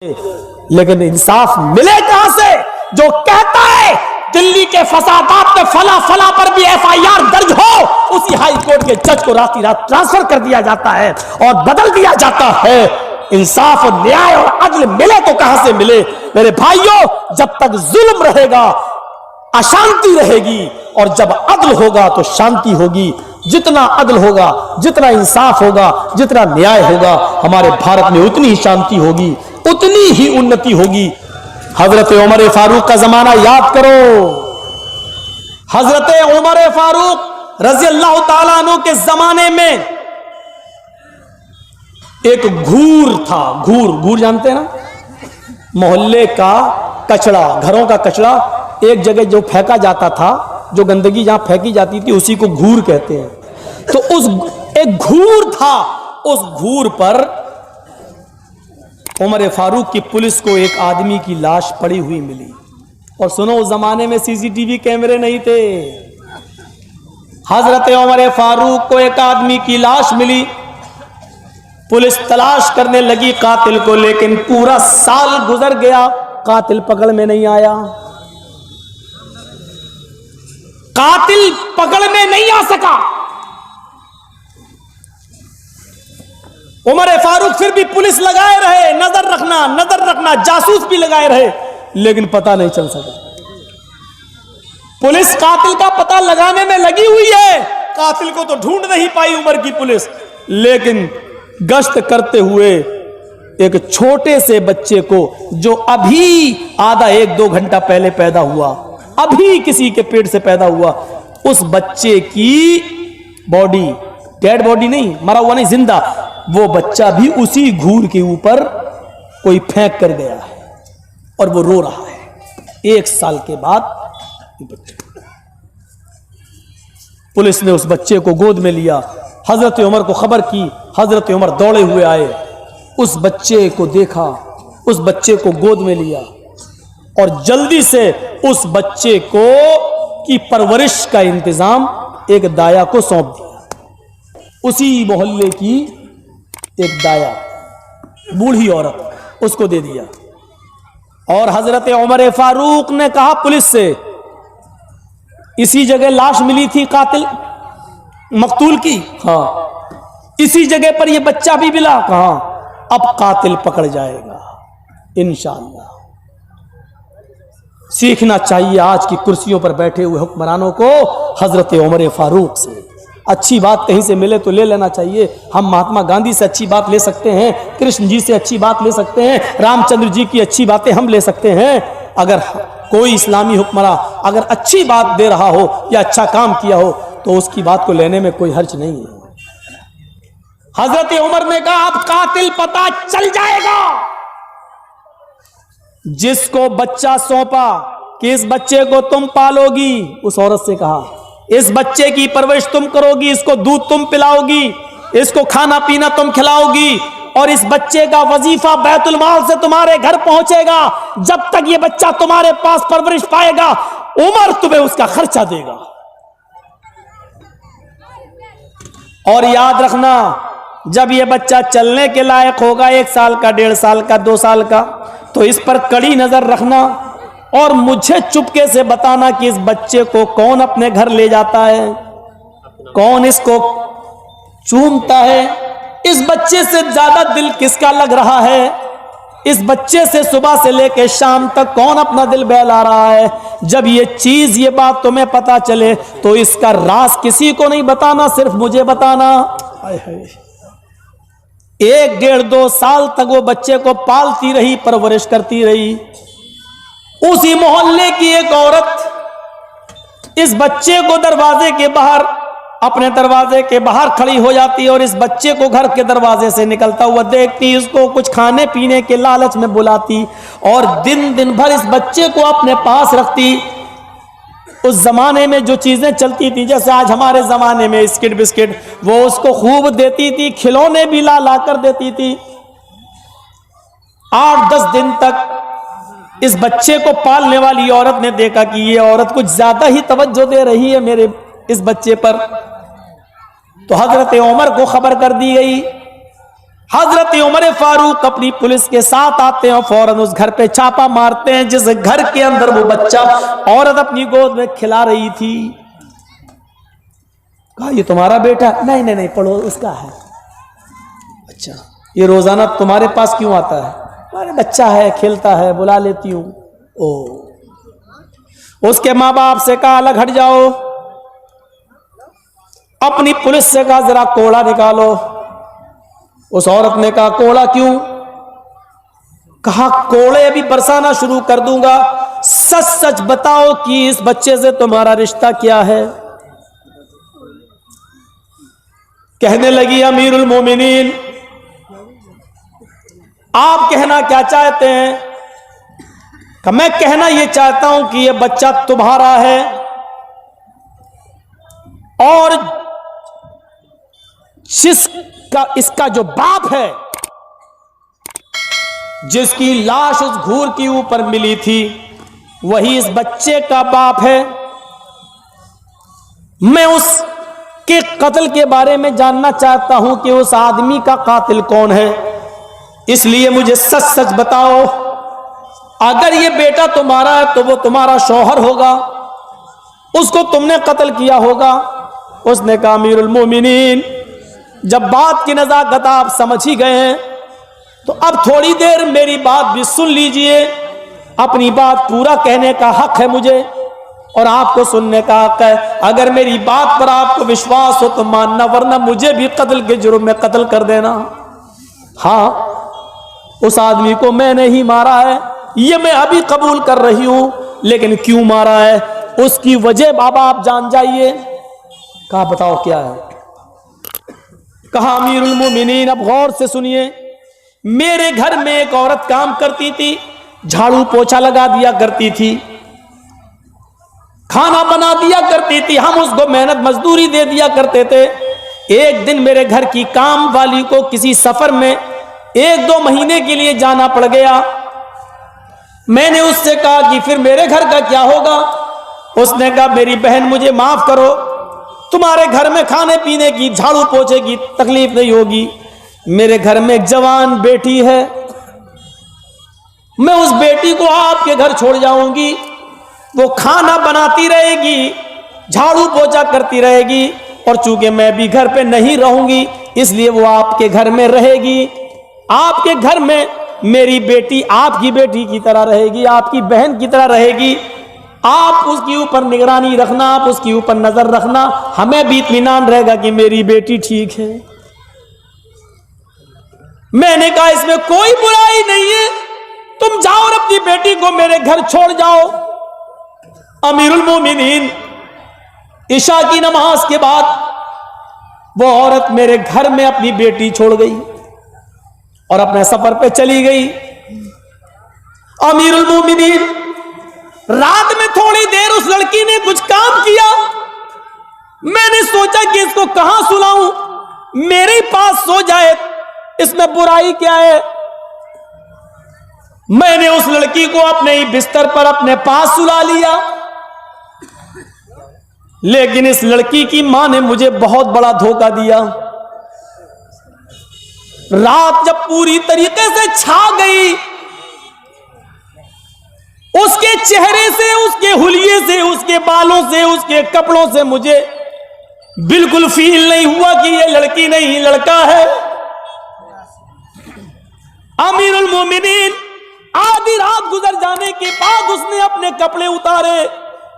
लेकिन इंसाफ मिले कहां से? जो कहता है दिल्ली के फसादात में फला फला पर भी एफआईआर दर्ज हो, उसी हाई कोर्ट के जज को रात ट्रांसफर कर दिया जाता है और बदल दिया जाता है। इंसाफ और न्याय और अदल मिले तो कहां से मिले? मेरे भाइयों, जब तक जुल्म रहेगा अशांति रहेगी, और जब अदल होगा तो शांति होगी। जितना अदल होगा, जितना इंसाफ होगा, जितना न्याय होगा, हमारे भारत में उतनी ही शांति होगी, उतनी ही उन्नति होगी। हजरत उमर फारूक का जमाना याद करो। हजरत उमर फारूक रजी अल्लाह ताला अन्हु के जमाने में एक घूर था। घूर जानते हैं ना? मोहल्ले का कचरा, घरों का कचरा एक जगह जो फेंका जाता था, जो गंदगी जहां फेंकी जाती थी, उसी को घूर कहते हैं। तो उस एक घूर था, उस घूर पर उमर फारूक की पुलिस को एक आदमी की लाश पड़ी हुई मिली। और सुनो, उस जमाने में सीसीटीवी कैमरे नहीं थे। हजरत उमर फारूक को एक आदमी की लाश मिली, पुलिस तलाश करने लगी कातिल को, लेकिन पूरा साल गुजर गया, कातिल पकड़ में नहीं आया। कातिल पकड़ में नहीं आ सका। उमर फारूक फिर भी पुलिस लगाए रहे, नजर रखना, जासूस भी लगाए रहे, लेकिन पता नहीं चल सका। पुलिस कातिल का पता लगाने में लगी हुई है, कातिल को तो ढूंढ नहीं पाई उमर की पुलिस। लेकिन गश्त करते हुए एक छोटे से बच्चे को, जो अभी आधा 1-2 घंटा पहले पैदा हुआ, अभी किसी के पेट से पैदा हुआ, उस बच्चे की बॉडी, डेड बॉडी नहीं, मरा हुआ नहीं, जिंदा, वो बच्चा भी उसी घूर के ऊपर कोई फेंक कर गया है और वो रो रहा है। 1 साल के बाद पुलिस ने उस बच्चे को गोद में लिया, हजरत उमर को खबर की। हजरत उमर दौड़े हुए आए, उस बच्चे को देखा, उस बच्चे को गोद में लिया और जल्दी से उस बच्चे को की परवरिश का इंतजाम एक दाया को सौंप दिया। उसी मोहल्ले की एक दाया, बूढ़ी औरत, उसको दे दिया। और हजरत उमर फारूक ने कहा पुलिस से, इसी जगह लाश मिली थी कातिल मकतूल की, हाँ, इसी जगह पर यह बच्चा भी मिला, कहा अब कातिल पकड़ जाएगा इंशाअल्लाह। सीखना चाहिए आज की कुर्सियों पर बैठे हुए हुक्मरानों को हजरत उमर फारूक से। अच्छी बात कहीं से मिले तो ले लेना चाहिए। हम महात्मा गांधी से अच्छी बात ले सकते हैं, कृष्ण जी से अच्छी बात ले सकते हैं, रामचंद्र जी की अच्छी बातें हम ले सकते हैं। अगर कोई इस्लामी हुक्मरा अगर अच्छी बात दे रहा हो या अच्छा काम किया हो तो उसकी बात को लेने में कोई हर्ज नहीं है। हजरत उमर ने कहा अब कातिल पता चल जाएगा। जिसको बच्चा सौंपा कि इस बच्चे को तुम पालोगी, उस औरत से कहा इस बच्चे की परवरिश तुम करोगी, इसको दूध तुम पिलाओगी, इसको खाना पीना तुम खिलाओगी, और इस बच्चे का वजीफा बैतुल माल से तुम्हारे घर पहुंचेगा। जब तक ये बच्चा तुम्हारे पास परवरिश पाएगा, उमर तुम्हें उसका खर्चा देगा। और याद रखना, जब ये बच्चा चलने के लायक होगा, 1 साल का, 1.5 साल का, 2 साल का, तो इस पर कड़ी नजर रखना और मुझे चुपके से बताना कि इस बच्चे को कौन अपने घर ले जाता है, कौन इसको चूमता है, इस बच्चे से ज्यादा दिल किसका लग रहा है, इस बच्चे से सुबह से लेकर शाम तक कौन अपना दिल बहला रहा है। जब ये बात तुम्हें पता चले तो इसका राज किसी को नहीं बताना, सिर्फ मुझे बताना। 1-1.5-2 साल तक वो बच्चे को पालती रही, परवरिश करती रही। उसी मोहल्ले की एक औरत इस बच्चे को अपने दरवाजे के बाहर खड़ी हो जाती और इस बच्चे को घर के दरवाजे से निकलता हुआ देखती, इसको कुछ खाने पीने के लालच में बुलाती और दिन भर इस बच्चे को अपने पास रखती। उस जमाने में जो चीजें चलती थी, जैसे आज हमारे जमाने में स्किट बिस्किट, वो उसको खूब देती थी, खिलौने भी ला कर देती थी। 8-10 दिन तक इस बच्चे को पालने वाली औरत ने देखा कि ये औरत कुछ ज्यादा ही तवज्जो दे रही है मेरे इस बच्चे पर। तो हजरत उमर को खबर कर दी गई। हजरत उमर फारूक अपनी पुलिस के साथ आते हैं और फौरन उस घर पे छापा मारते हैं जिस घर के अंदर वो बच्चा औरत अपनी गोद में खिला रही थी। कहा ये तुम्हारा बेटा? नहीं नहीं नहीं, पढ़ो उसका है। अच्छा, ये रोजाना तुम्हारे पास क्यों आता है? अरे बच्चा है, खेलता है, बुला लेती हूं। ओ, उसके माँ बाप से कहा अलग हट जाओ। अपनी पुलिस से कहा जरा कोड़ा निकालो। उस औरत ने कहा कोड़ा क्यों? कहा कोड़े अभी बरसाना शुरू कर दूंगा, सच सच बताओ कि इस बच्चे से तुम्हारा रिश्ता क्या है। कहने लगी अमीरुल मोमिनीन, आप कहना क्या चाहते हैं? कि मैं कहना यह चाहता हूं कि यह बच्चा तुम्हारा है और जिसका इसका जो बाप है, जिसकी लाश उस घूर के ऊपर मिली थी, वही इस बच्चे का बाप है। मैं उसके कत्ल के बारे में जानना चाहता हूं कि उस आदमी का कातिल कौन है, इसलिए मुझे सच सच बताओ। अगर ये बेटा तुम्हारा है तो वो तुम्हारा शौहर होगा, उसको तुमने कत्ल किया होगा। उसने कहा अमीरुल मोमिनीन, जब बात की नजाकत आप समझ ही गए हैं तो अब थोड़ी देर मेरी बात भी सुन लीजिए। अपनी बात पूरा कहने का हक है मुझे और आपको सुनने का हक है। अगर मेरी बात पर आपको विश्वास हो तो मानना, वरना मुझे भी कत्ल के जुर्म में कत्ल कर देना। हाँ, उस आदमी को मैंने ही मारा है, ये मैं अभी कबूल कर रही हूं, लेकिन क्यों मारा है उसकी वजह बाबा आप जान जाइए। कहा बताओ क्या है? कहा अमीरुल मोमिनीन, अब गौर से सुनिए। मेरे घर में एक औरत काम करती थी, झाड़ू पोछा लगा दिया करती थी, खाना बना दिया करती थी, हम उसको मेहनत मजदूरी दे दिया करते थे। एक दिन मेरे घर की काम वाली को किसी सफर में 1-2 महीने के लिए जाना पड़ गया। मैंने उससे कहा कि फिर मेरे घर का क्या होगा? उसने कहा मेरी बहन मुझे माफ करो, तुम्हारे घर में खाने पीने की, झाड़ू पोछे की तकलीफ नहीं होगी। मेरे घर में एक जवान बेटी है, मैं उस बेटी को आपके घर छोड़ जाऊंगी, वो खाना बनाती रहेगी, झाड़ू पोछा करती रहेगी, और चूंकि मैं भी घर पे नहीं रहूंगी इसलिए वो आपके घर में रहेगी। आपके घर में मेरी बेटी आपकी बेटी की तरह रहेगी, आपकी बहन की तरह रहेगी। आप उसके ऊपर निगरानी रखना, आप उसके ऊपर नजर रखना, हमें भी इत्मीनान रहेगा कि मेरी बेटी ठीक है। मैंने कहा इसमें कोई बुराई नहीं है, तुम जाओ और अपनी बेटी को मेरे घर छोड़ जाओ। अमीरुल मोमिनीन, इशा की नमाज के बाद वो औरत मेरे घर में अपनी बेटी छोड़ गई और अपने सफर पे चली गई। अमीरुल मोमिनीन, रात में थोड़ी देर उस लड़की ने कुछ काम किया, मैंने सोचा कि इसको कहां सुलाऊं, मेरे पास सो जाए, इसमें बुराई क्या है। मैंने उस लड़की को अपने ही बिस्तर पर अपने पास सुला लिया, लेकिन इस लड़की की मां ने मुझे बहुत बड़ा धोखा दिया। रात जब पूरी तरीके से छा गई, उसके चेहरे से, उसके हुलिये से, उसके बालों से, उसके कपड़ों से मुझे बिल्कुल फील नहीं हुआ कि ये लड़की नहीं लड़का है। अमीरुल मोमिनीन, आधी रात गुजर जाने के बाद उसने अपने कपड़े उतारे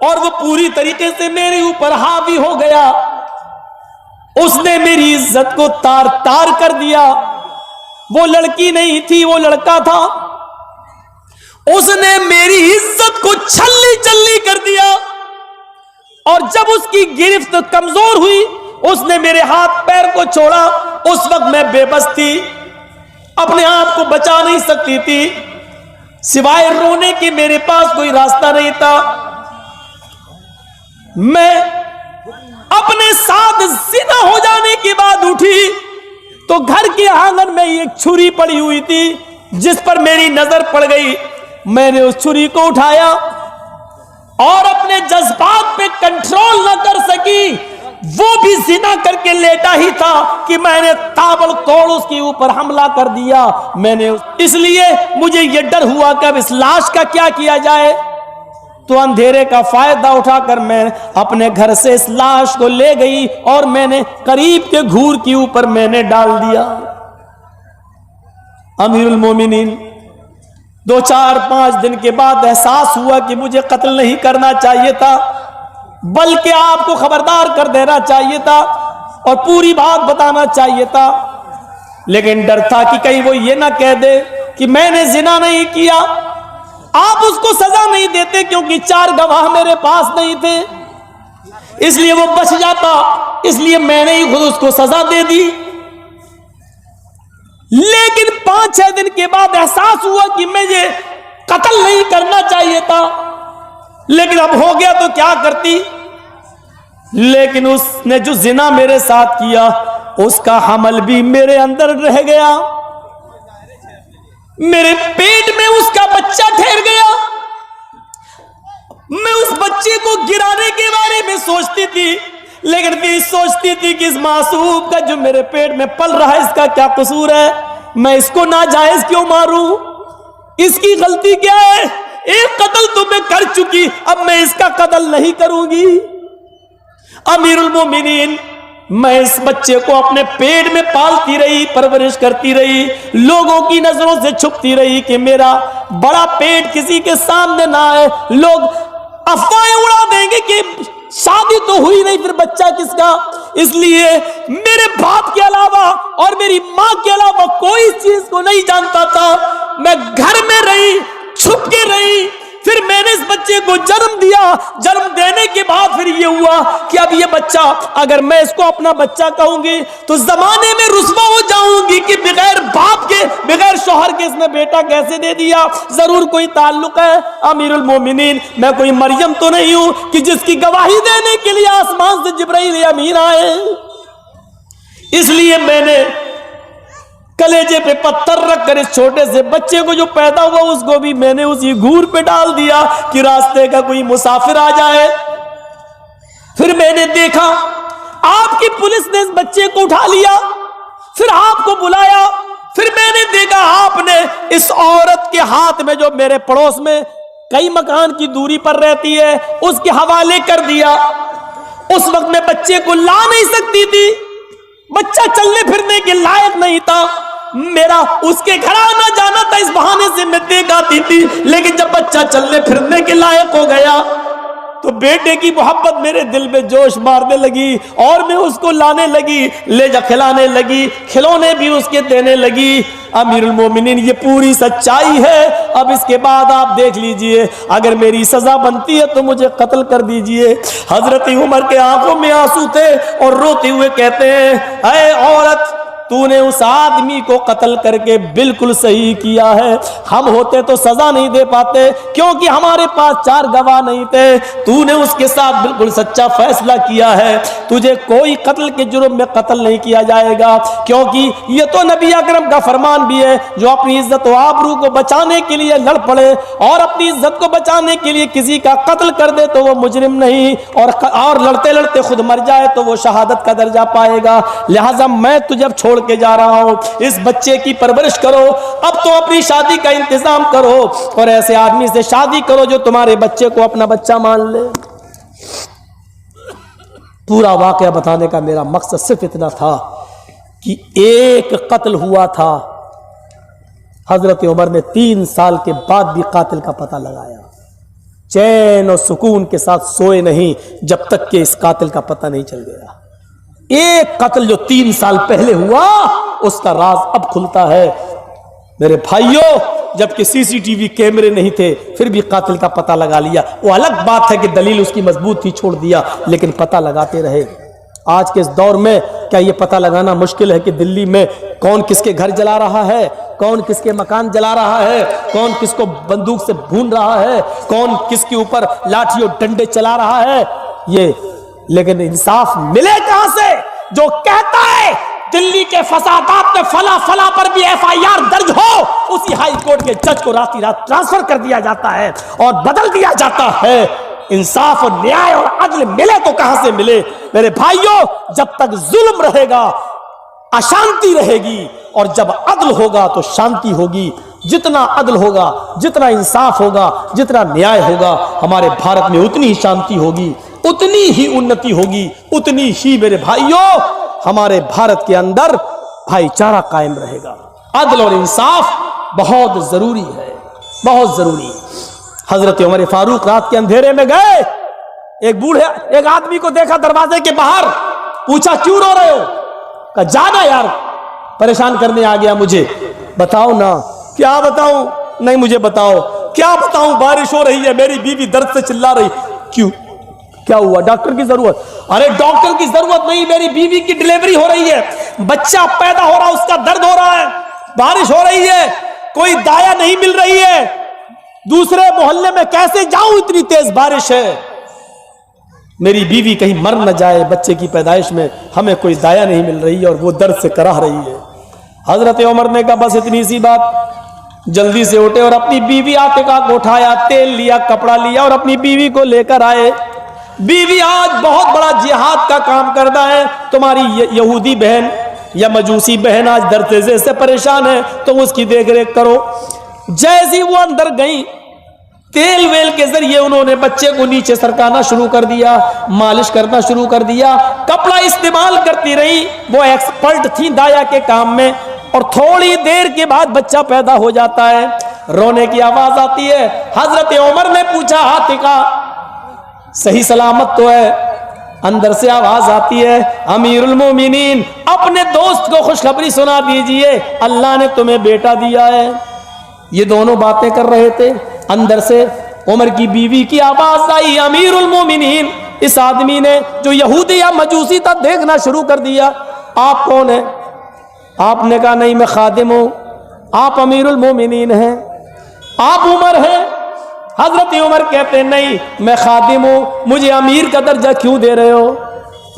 और वो पूरी तरीके से मेरे ऊपर हावी हो गया। उसने मेरी इज्जत को तार तार कर दिया। वो लड़की नहीं थी, वो लड़का था। उसने मेरी इज्जत को छल्ली चल्ली कर दिया और जब उसकी गिरफ्त कमजोर हुई, उसने मेरे हाथ पैर को छोड़ा। उस वक्त मैं बेबस थी, अपने आप को बचा नहीं सकती थी, सिवाय रोने के मेरे पास कोई रास्ता नहीं था। मैं अपने साथ जिना हो जाने के बाद उठी तो घर के आंगन में एक छुरी पड़ी हुई थी जिस पर मेरी नजर पड़ गई। मैंने उस छुरी को उठाया और अपने जज्बात पे कंट्रोल न कर सकी, वो भी जिना करके लेटा ही था कि मैंने ताबड़तोड़ उसके ऊपर हमला कर दिया। मैंने इसलिए मुझे ये डर हुआ कि अब इस लाश का क्या किया जाए। तो अंधेरे का फायदा उठाकर मैं अपने घर से इस लाश को ले गई और मैंने करीब के घूर के ऊपर मैंने डाल दिया। अमीरुल मोमिनीन 2-4-5 दिन के बाद एहसास हुआ कि मुझे कत्ल नहीं करना चाहिए था, बल्कि आपको खबरदार कर देना चाहिए था और पूरी बात बताना चाहिए था। लेकिन डर था कि कहीं वो ये ना कह दे कि मैंने जिना नहीं किया। आप उसको सजा नहीं देते क्योंकि 4 गवाह मेरे पास नहीं थे, इसलिए वो बच जाता, इसलिए मैंने ही खुद उसको सजा दे दी। लेकिन 5-6 दिन के बाद एहसास हुआ कि मुझे कत्ल नहीं करना चाहिए था, लेकिन अब हो गया तो क्या करती। लेकिन उसने जो जिना मेरे साथ किया उसका हमल भी मेरे अंदर रह गया, मेरे पेट में उसका बच्चा ठहर गया। मैं उस बच्चे को गिराने के बारे में सोचती थी, लेकिन फिर सोचती थी कि इस मासूम का जो मेरे पेट में पल रहा है इसका क्या कसूर है, मैं इसको नाजायज क्यों मारूं, इसकी गलती क्या है। एक कत्ल तो मैं कर चुकी, अब मैं इसका कत्ल नहीं करूंगी। अमीरुल मोमिनीन, मैं इस बच्चे को अपने पेट में पालती रही, परवरिश करती रही, लोगों की नजरों से छुपती रही कि मेरा बड़ा पेट किसी के सामने ना आए। लोग अफवाहें उड़ा देंगे कि शादी तो हुई नहीं, फिर बच्चा किसका। इसलिए मेरे बाप के अलावा और मेरी मां के अलावा कोई चीज को नहीं जानता था। मैं घर में रही, छुप के रही, फिर मैंने इस बच्चे को जन्म दिया। जन्म देने के बाद फिर ये हुआ कि अब ये बच्चा, अगर मैं इसको अपना बच्चा कहूंगी तो जमाने में रुस्वा हो जाऊंगी कि बगैर बाप के, बगैर शौहर के इसने बेटा कैसे दे दिया, जरूर कोई ताल्लुक है। अमीरुल मोमिनीन, मैं कोई मरियम तो नहीं हूं कि जिसकी गवाही देने के लिए आसमान से जिब्राइल अमीन आए। इसलिए मैंने कलेजे पे पत्थर रखकर इस छोटे से बच्चे को जो पैदा हुआ उसको भी मैंने उसी घूर पे डाल दिया कि रास्ते का कोई मुसाफिर आ जाए। फिर मैंने देखा आपकी पुलिस ने इस बच्चे को उठा लिया, फिर आपको बुलाया, फिर मैंने देखा आपने इस औरत के हाथ में जो मेरे पड़ोस में कई मकान की दूरी पर रहती है उसके हवाले कर दिया। उस वक्त मैं बच्चे को ला नहीं सकती थी, बच्चा चलने फिरने के लायक नहीं था, मेरा उसके घर आना जाना था, इस बहाने से मैं देख आती थी। लेकिन जब बच्चा चलने फिरने के लायक हो गया तो बेटे की मोहब्बत मेरे दिल में जोश मारने लगी और मैं उसको लाने लगी, ले जा खिलाने लगी, खिलौने भी उसके देने लगी। अमीरुल मोमिनीन, ये पूरी सच्चाई है। अब इसके बाद आप देख लीजिए, अगर मेरी सजा बनती है तो मुझे कत्ल कर दीजिए। हजरत उमर के आंखों में आंसू थे और रोते हुए कहते हैं, ऐ औरत, तूने उस आदमी को कत्ल करके बिल्कुल सही किया है। हम होते तो सजा नहीं दे पाते क्योंकि हमारे पास 4 गवाह नहीं थे। तूने उसके साथ बिल्कुल सच्चा फैसला किया है। तुझे कोई कत्ल के जुर्म में कत्ल नहीं किया जाएगा, क्योंकि ये तो नबी अकरम का फरमान भी है, जो अपनी इज्जत व आबरू को बचाने के लिए लड़ पड़े और अपनी इज्जत को बचाने के लिए किसी का कत्ल कर दे तो वो मुजरिम नहीं, और लड़ते लड़ते खुद मर जाए तो वो शहादत का दर्जा पाएगा। लिहाजा मैं तुझे अब छोड़ के जा रहा हूं, इस बच्चे की परवरिश करो। अब तो अपनी शादी का इंतजाम करो और ऐसे आदमी से शादी करो जो तुम्हारे बच्चे को अपना बच्चा मान ले। पूरा वाकया बताने का मेरा मकसद सिर्फ इतना था कि एक कत्ल हुआ था। हजरत उमर ने 3 साल के बाद भी कातिल का पता लगाया, चैन और सुकून के साथ सोए नहीं जब तक कि इस कातिल का पता नहीं चल गया। एक कत्ल जो 3 साल पहले हुआ उसका राज अब खुलता है मेरे भाइयों। जबकि सीसीटीवी कैमरे नहीं थे फिर भी कातिल का पता लगा लिया। वो अलग बात है कि दलील उसकी मजबूत थी, छोड़ दिया, लेकिन पता लगाते रहे। आज के इस दौर में क्या ये पता लगाना मुश्किल है कि दिल्ली में कौन किसके घर जला रहा है, कौन किसके मकान जला रहा है, कौन किसको बंदूक से भून रहा है, कौन किसके ऊपर लाठी और डंडे चला रहा है ये। लेकिन इंसाफ मिले कहां से? जो कहता है दिल्ली के फसादात में फला फला पर भी एफआईआर दर्ज हो, उसी हाई कोर्ट के जज को रात ही रात ट्रांसफर कर दिया जाता है और बदल दिया जाता है। इंसाफ और न्याय और अदल मिले तो कहां से मिले? मेरे भाइयों, जब तक जुल्म रहेगा अशांति रहेगी, और जब अदल होगा तो शांति होगी। जितना अदल होगा, जितना इंसाफ होगा, जितना न्याय होगा, हमारे भारत में उतनी ही शांति होगी, उतनी ही उन्नति होगी, उतनी ही मेरे भाइयों हमारे भारत के अंदर भाईचारा कायम रहेगा। अदल और इंसाफ बहुत जरूरी है, बहुत जरूरी। हजरत उमर फारूक रात के अंधेरे में गए, एक आदमी को देखा दरवाजे के बाहर, पूछा क्यों रो रहे हो? कहा जाना यार, परेशान करने आ गया मुझे। बताओ ना। क्या बताऊं? नहीं मुझे बताओ। क्या बताऊं? बारिश हो रही है, मेरी बीवी दर्द से चिल्ला रही। क्यों? क्या हुआ? डॉक्टर की जरूरत। अरे डॉक्टर की जरूरत नहीं, मेरी बीवी की डिलीवरी हो रही है, बच्चा पैदा हो रहा है, उसका दर्द हो रहा है, बारिश हो रही है, कोई दाया नहीं मिल रही है, दूसरे मोहल्ले में कैसे जाऊं, इतनी तेज बारिश है, मेरी बीवी कहीं मर न जाए बच्चे की पैदाइश में, हमें कोई दाया नहीं मिल रही है और वो दर्द से कराह रही है। हजरत उमर ने कहा बस इतनी सी बात। जल्दी से उठे और अपनी बीवी आतिका को उठाया, तेल लिया, कपड़ा लिया और अपनी बीवी को लेकर आए। बीवी आज बहुत बड़ा जिहाद का काम करना है, तुम्हारी यहूदी बहन या मजूसी बहन आज दर्द से परेशान है, तुम उसकी देख रेख करो। जैसी वो अंदर गई, तेल वेल के जरिए उन्होंने बच्चे को नीचे सरकाना शुरू कर दिया, मालिश करना शुरू कर दिया, कपड़ा इस्तेमाल करती रही। वो एक्सपर्ट थी दाया के काम में, और थोड़ी देर के बाद बच्चा पैदा हो जाता है, रोने की आवाज आती है। हजरत उमर ने पूछा आतिका सही सलामत तो है? अंदर से आवाज आती है अमीरुल मोमिनीन, अपने दोस्त को खुशखबरी सुना दीजिए, अल्लाह ने तुम्हें बेटा दिया है। ये दोनों बातें कर रहे थे, अंदर से उमर की बीवी की आवाज आई अमीरुल मोमिनीन। इस आदमी ने जो यहूदी या मजूसी था देखना शुरू कर दिया, आप कौन है? आपने कहा नहीं मैं खादिम हूं। आप अमीरुल मोमिनीन हैं, आप उमर हैं? हजरत उमर कहते नहीं मैं खादिम हूं, मुझे अमीर का दर्जा क्यों दे रहे हो?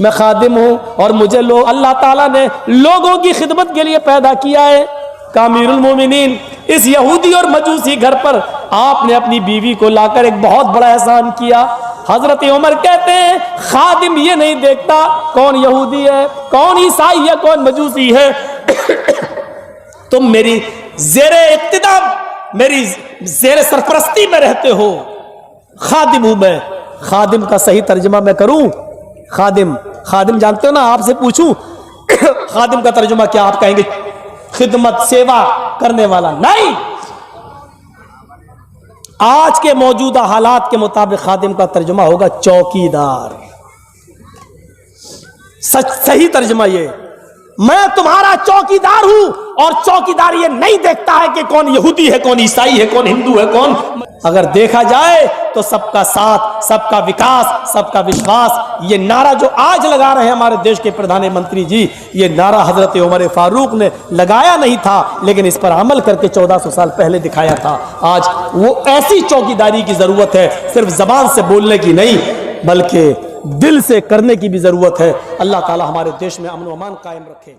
मैं खादिम हूं और मुझे अल्लाह ताला ने लोगों की खिदमत के लिए पैदा किया है। का अमीरुल मोमिनीन, इस यहूदी और मजूसी घर पर आपने अपनी बीवी को लाकर एक बहुत बड़ा एहसान किया। हजरत उमर कहते हैं खादिम ये नहीं देखता कौन यहूदी है, कौन ईसाई है, कौन मजूसी है। तुम मेरी जेरे इक्तिदा, मेरी जेरे सरपरस्ती में रहते हो, खादिम हूं मैं। खादिम का सही तर्जुमा मैं करूं? खादिम, खादिम जानते हो ना? आपसे पूछूं खादिम का तर्जुमा क्या? आप कहेंगे खिदमत, सेवा करने वाला। नहीं, आज के मौजूदा हालात के मुताबिक खादिम का तर्जुमा होगा चौकीदार। सही तर्जुमा ये, मैं तुम्हारा चौकीदार हूं, और चौकीदार ये नहीं देखता है कि कौन यहूदी है, कौन ईसाई है, कौन हिंदू है, कौन। अगर देखा जाए तो सबका साथ, सबका विकास, सबका विश्वास, ये नारा जो आज लगा रहे हैं हमारे देश के प्रधानमंत्री जी, ये नारा हजरत उमर फारूक ने लगाया नहीं था, लेकिन इस पर अमल करके 1400 साल पहले दिखाया था। आज वो ऐसी चौकीदारी की जरूरत है, सिर्फ जबान से बोलने की नहीं बल्कि दिल से करने की भी जरूरत है। अल्लाह ताला हमारे देश में अमन व अमान कायम रखे।